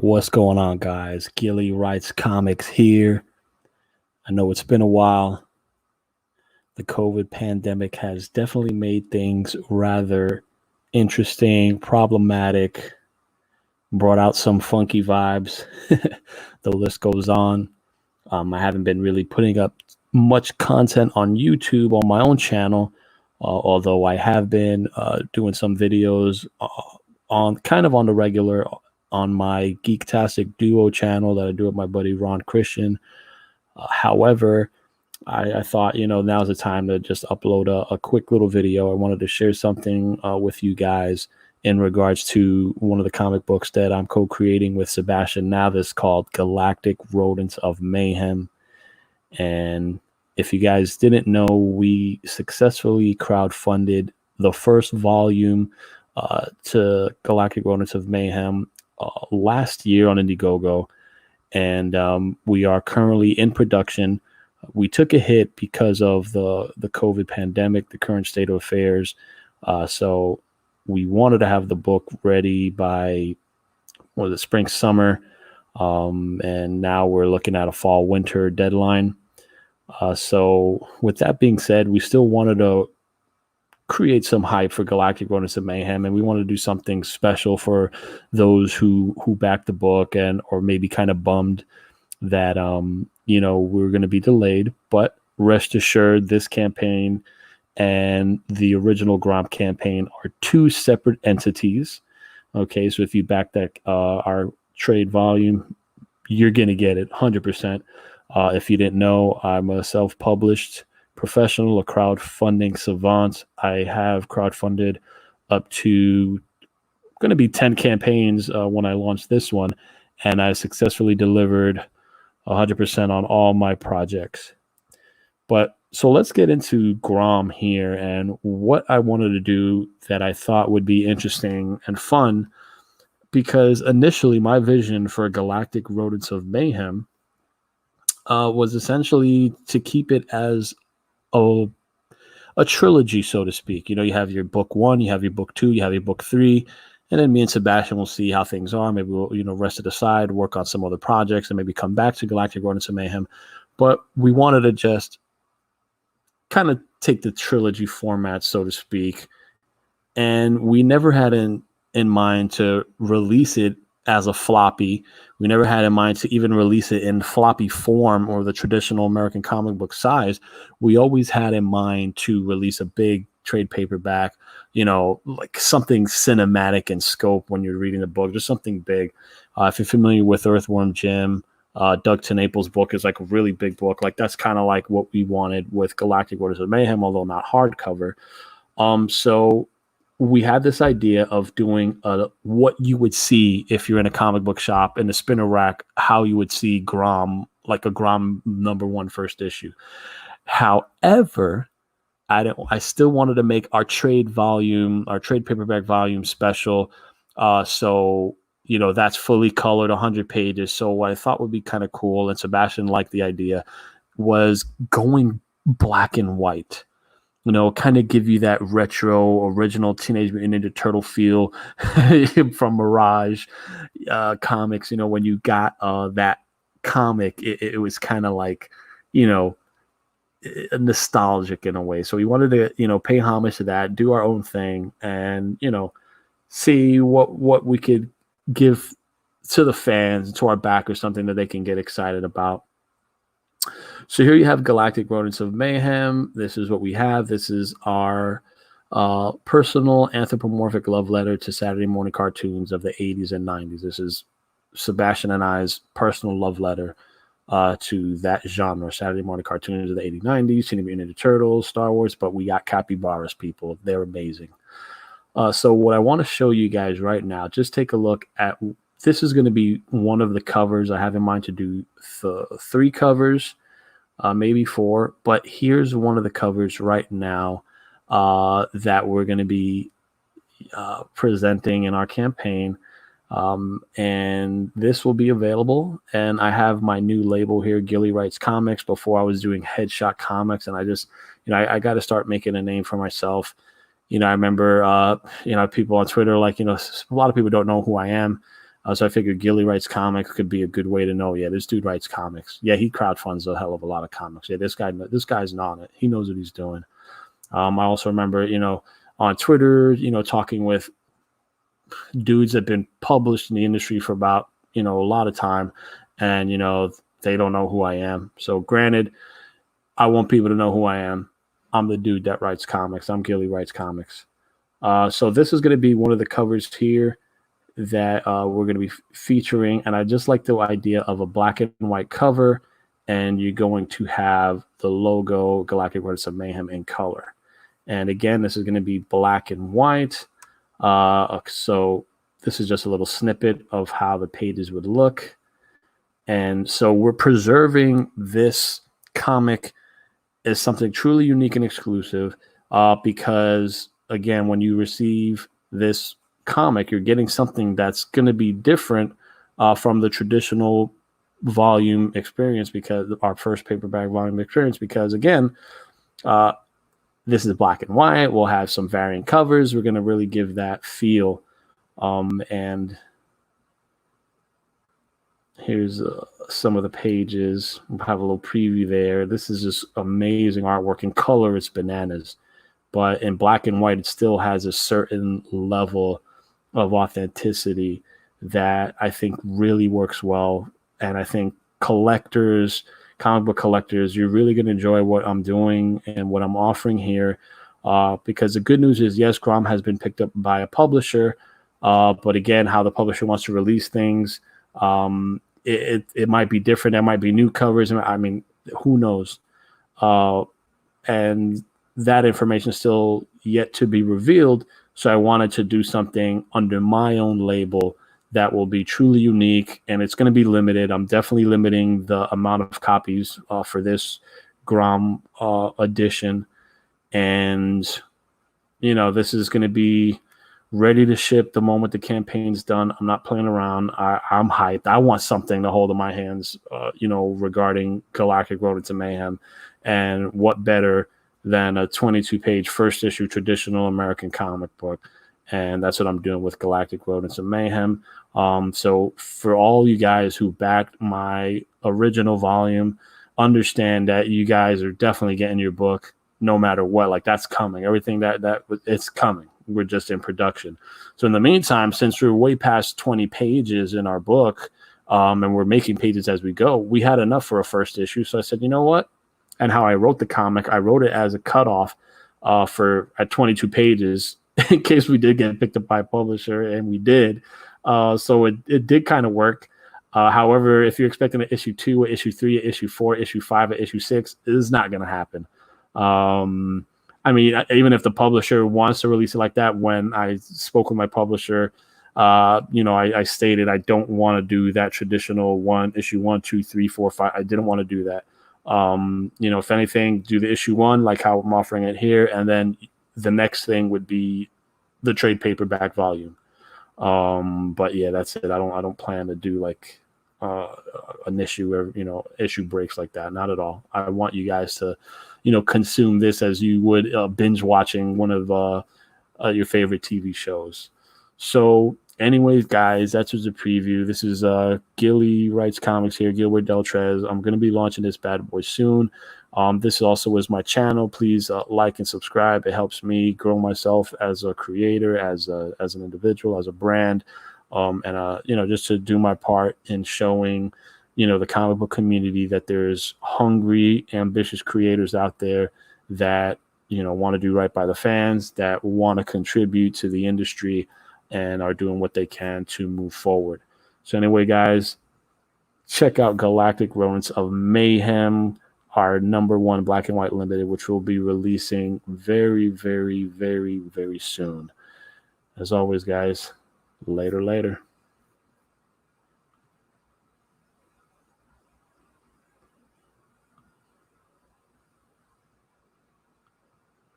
What's going on, guys? Gilly Writes Comics here. I know it's been a while. The COVID pandemic has definitely made things rather interesting, problematic, brought out some funky vibes. The list goes on. I haven't been really putting up much content on YouTube on my own channel, although I have been doing some videos on the regular on my Geektastic Duo channel that I do with my buddy Ron Christian. However, I thought, now's the time to just upload a quick little video. I wanted to share something with you guys in regards to one of the comic books that I'm co-creating with Sebastian Navis called Galactic Rodents of Mayhem. And if you guys didn't know, we successfully crowdfunded the first volume to Galactic Rodents of Mayhem last year on Indiegogo. And we are currently in production. We took a hit because of the COVID pandemic, the current state of affairs. So we wanted to have the book ready by spring, summer. And now we're looking at a fall, winter deadline. So with that being said, we still wanted to create some hype for Galactic Rodents of Mayhem, and we wanted to do something special for those who backed the book and or maybe kind of bummed that we're going to be delayed. But rest assured, this campaign and the original GROM campaign are two separate entities. Okay, so if you back that our trade volume, you're going to get it 100%. If you didn't know, I'm a self-published professional, a crowdfunding savant. I have crowdfunded up to going to be 10 campaigns when I launched this one, and I successfully delivered 100% on all my projects. But so let's get into GROM here and what I wanted to do that I thought would be interesting and fun, because initially my vision for Galactic Rodents of Mayhem was essentially to keep it as a trilogy, so to speak. You have your book one, you have your book two, you have your book three, and then me and Sebastian will see how things are. Maybe we'll rest it aside, work on some other projects, and maybe come back to Galactic Rodents of Mayhem. But we wanted to just kind of take the trilogy format, so to speak, and we never had in mind to release it as a floppy. We never had in mind to even release it in floppy form or the traditional American comic book size. We always had in mind to release a big trade paperback, like something cinematic in scope when you're reading the book, just something big. If you're familiar with Earthworm Jim, Doug TenNaples' book is like a really big book. Like that's kind of like what we wanted with Galactic Rodents of Mayhem, although not hardcover. So we had this idea of doing what you would see if you're in a comic book shop in the spinner rack, how you would see GROM, like a GROM #1 first issue. However, I still wanted to make our trade paperback volume special. So that's fully colored, 100 pages. So what I thought would be kind of cool, and Sebastian liked the idea, was going black and white. Kind of give you that retro, original Teenage Mutant Ninja Turtle feel from Mirage comics. When you got that comic, it was kind of like, nostalgic in a way. So we wanted to, pay homage to that, do our own thing, and, see what we could give to the fans, to our backers, something that they can get excited about. So here you have Galactic Rodents of Mayhem. This is what we have. This is our personal anthropomorphic love letter to Saturday morning cartoons of the 80s and 90s. This is Sebastian and I's personal love letter to that genre, Saturday morning cartoons of the 80s, 90s, Teenage Mutant Ninja Turtles, Star Wars, but we got capybaras, people. They're amazing. So what I want to show you guys right now, just take a look at, this is going to be one of the covers. I have in mind to do 3 covers, maybe 4, but here's one of the covers right now that we're going to be presenting in our campaign. And this will be available. And I have my new label here, Gilly Writes Comics. Before I was doing Headshot Comics, and I just, I got to start making a name for myself. I remember, people on Twitter, like, a lot of people don't know who I am. So I figured Gilly Writes Comics could be a good way to know, yeah, this dude writes comics. Yeah, he crowdfunds a hell of a lot of comics. Yeah, this guy's on it. He knows what he's doing. I also remember, on Twitter, talking with dudes that have been published in the industry for about, a lot of time, and, they don't know who I am. So granted, I want people to know who I am. I'm the dude that writes comics. I'm Gilly Writes Comics. So this is going to be one of the covers here that we're going to be featuring. And I just like the idea of a black and white cover, and you're going to have the logo Galactic Rodents of Mayhem in color. And again, this is going to be black and white. So this is just a little snippet of how the pages would look. And so we're preserving this comic as something truly unique and exclusive because, again, when you receive this comic, you're getting something that's going to be different from the traditional volume experience, because our first paperback volume experience, because, again, this is black and white. We'll have some variant covers. We're going to really give that feel. And here's some of the pages. We'll have a little preview there. This is just amazing artwork. In color, it's bananas. But in black and white, it still has a certain level of authenticity that I think really works well. And I think collectors, comic book collectors, you're really going to enjoy what I'm doing and what I'm offering here. Because the good news is, yes, GROM has been picked up by a publisher. But again, how the publisher wants to release things, it might be different. There might be new covers. I mean, who knows? And that information is still yet to be revealed. So I wanted to do something under my own label that will be truly unique, and it's going to be limited. I'm definitely limiting the amount of copies for this GROM edition. And, this is going to be ready to ship the moment the campaign's done. I'm not playing around. I'm hyped. I want something to hold in my hands, regarding Galactic Rodents of Mayhem. And what better than a 22-page first issue traditional American comic book? And that's what I'm doing with Galactic Rodents of Mayhem. So for all you guys who backed my original volume, understand that you guys are definitely getting your book no matter what. Like, that's coming. Everything that it's coming. We're just in production. So in the meantime, since we're way past 20 pages in our book, and we're making pages as we go, we had enough for a first issue. So I said, you know what? And how I wrote the comic, I wrote it as a cutoff at 22 pages in case we did get picked up by a publisher, and we did. So it did kind of work. However, if you're expecting an issue 2, an issue 3, an issue 4, issue 5, an issue 6, it is not going to happen. I mean, even if the publisher wants to release it like that, when I spoke with my publisher, I stated I don't want to do that traditional issue 1, 2, 3, 4, 5. I didn't want to do that. If anything, do the issue 1 like how I'm offering it here, and then the next thing would be the trade paperback volume. But yeah, that's it. I don't plan to do like an issue or issue breaks like that. Not at all. I want you guys to consume this as you would binge watching one of your favorite TV shows. So anyways, guys, that's just a preview. This is Gilly Writes Comics here, Gilbert Deltrez. I'm going to be launching this bad boy soon. This also is my channel. Please like and subscribe. It helps me grow myself as a creator, as an individual, as a brand, and just to do my part in showing the comic book community that there's hungry, ambitious creators out there that want to do right by the fans, that want to contribute to the industry, and are doing what they can to move forward. So anyway, guys, check out Galactic Rodents of Mayhem, our #1 black and white limited, which will be releasing very, very, very, very soon. As always, guys, later.